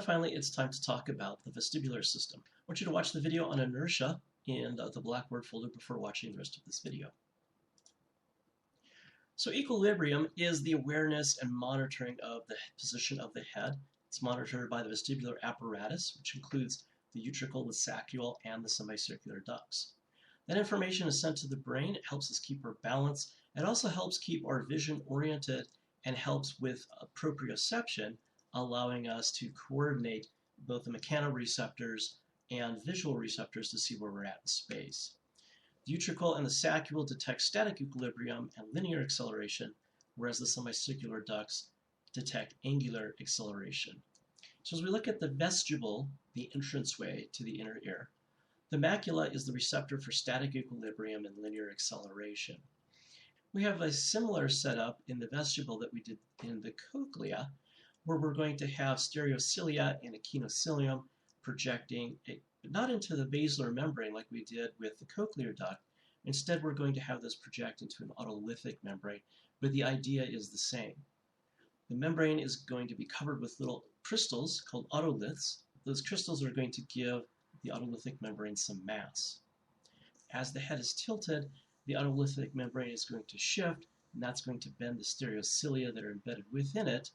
finally, it's time to talk about the vestibular system. I want you to watch the video on inertia in the Blackboard folder before watching the rest of this video. So equilibrium is the awareness and monitoring of the position of the head. It's monitored by the vestibular apparatus, which includes the utricle, the saccule, and the semicircular ducts. That information is sent to the brain. It helps us keep our balance. It also helps keep our vision oriented and helps with proprioception, allowing us to coordinate both the mechanoreceptors and visual receptors to see where we're at in space. The utricle and the saccule detect static equilibrium and linear acceleration, whereas the semicircular ducts detect angular acceleration. So as we look at the vestibule, the entranceway to the inner ear, the macula is the receptor for static equilibrium and linear acceleration. We have a similar setup in the vestibule that we did in the cochlea, where we're going to have stereocilia and echinocilium projecting not into the basilar membrane like we did with the cochlear duct. Instead, we're going to have this project into an otolithic membrane, but the idea is the same. The membrane is going to be covered with little crystals called otoliths. Those crystals are going to give the otolithic membrane some mass. As the head is tilted, the otolithic membrane is going to shift, and that's going to bend the stereocilia that are embedded within it,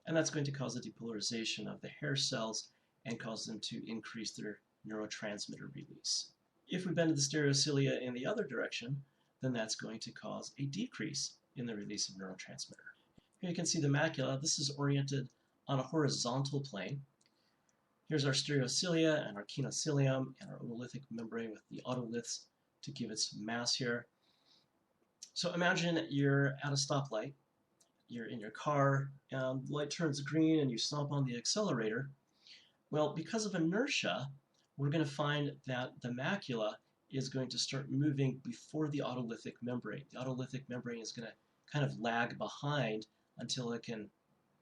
and that's going to cause a depolarization of the hair cells and cause them to increase their neurotransmitter release. If we bend the stereocilia in the other direction, then that's going to cause a decrease in the release of neurotransmitter. Here you can see the macula. This is oriented on a horizontal plane. Here's our stereocilia and our echinocilium and our otolithic membrane with the otoliths to give it some mass here. So imagine you're at a stoplight. You're in your car, and the light turns green, and you stomp on the accelerator. Well, because of inertia, we're going to find that the macula is going to start moving before the otolithic membrane. The otolithic membrane is going to kind of lag behind until it can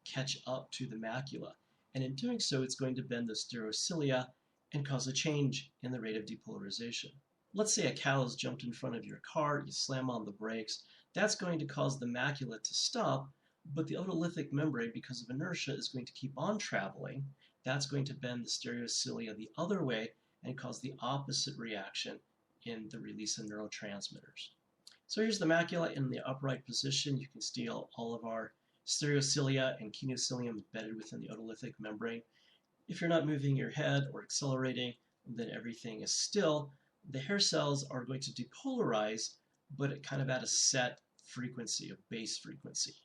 catch up to the macula. And in doing so, it's going to bend the stereocilia and cause a change in the rate of depolarization. Let's say a cow has jumped in front of your car, you slam on the brakes. That's going to cause the macula to stop, but the otolithic membrane, because of inertia, is going to keep on traveling. That's going to bend the stereocilia the other way and cause the opposite reaction in the release of neurotransmitters. So here's the macula in the upright position. You can see all of our stereocilia and echinocilium embedded within the otolithic membrane. If you're not moving your head or accelerating, then everything is still. The hair cells are going to depolarize, but kind of at a set frequency, a base frequency.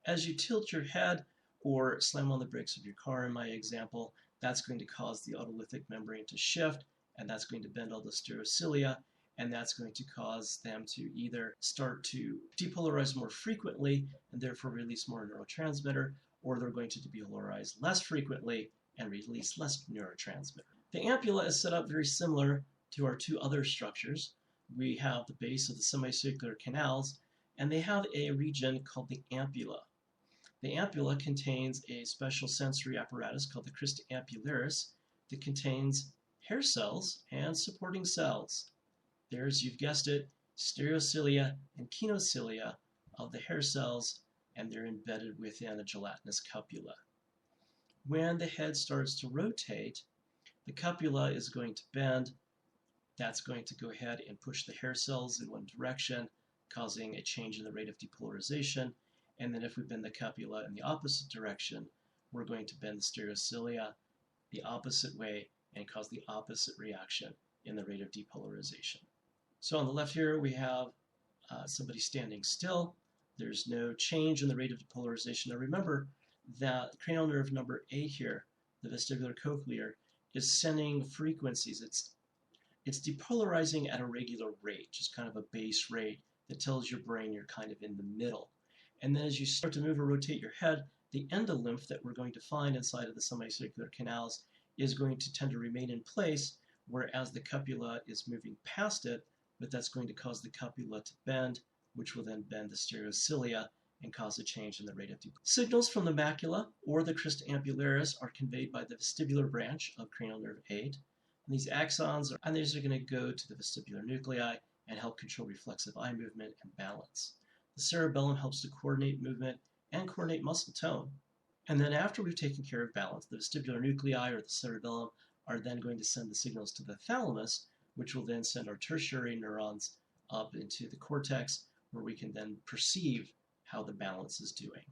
As you tilt your head or slam on the brakes of your car in my example, that's going to cause the otolithic membrane to shift, and that's going to bend all the stereocilia, and that's going to cause them to either start to depolarize more frequently and therefore release more neurotransmitter, or they're going to depolarize less frequently and release less neurotransmitter. The ampulla is set up very similar to our two other structures. We have the base of the semicircular canals, and they have a region called the ampulla. The ampulla contains a special sensory apparatus called the crista ampullaris that contains hair cells and supporting cells. There's, you've guessed it, stereocilia and echinocilium of the hair cells, and they're embedded within a gelatinous cupula. When the head starts to rotate, the cupula is going to bend. That's going to go ahead and push the hair cells in one direction, causing a change in the rate of depolarization. And then if we bend the cupula in the opposite direction, we're going to bend the stereocilia the opposite way and cause the opposite reaction in the rate of depolarization. So on the left here, we have somebody standing still. There's no change in the rate of depolarization. Now remember that cranial nerve number 8 here, the vestibular cochlear, is sending frequencies. It's depolarizing at a regular rate, just kind of a base rate that tells your brain you're kind of in the middle. And then as you start to move or rotate your head, the endolymph that we're going to find inside of the semicircular canals is going to tend to remain in place, whereas the cupula is moving past it, but that's going to cause the cupula to bend, which will then bend the stereocilia and cause a change in the rate of depolarization. Signals from the macula or the crista ampullaris are conveyed by the vestibular branch of cranial nerve 8. And these axons are going to go to the vestibular nuclei and help control reflexive eye movement and balance. The cerebellum helps to coordinate movement and coordinate muscle tone. And then after we've taken care of balance, the vestibular nuclei or the cerebellum are then going to send the signals to the thalamus, which will then send our tertiary neurons up into the cortex, where we can then perceive how the balance is doing.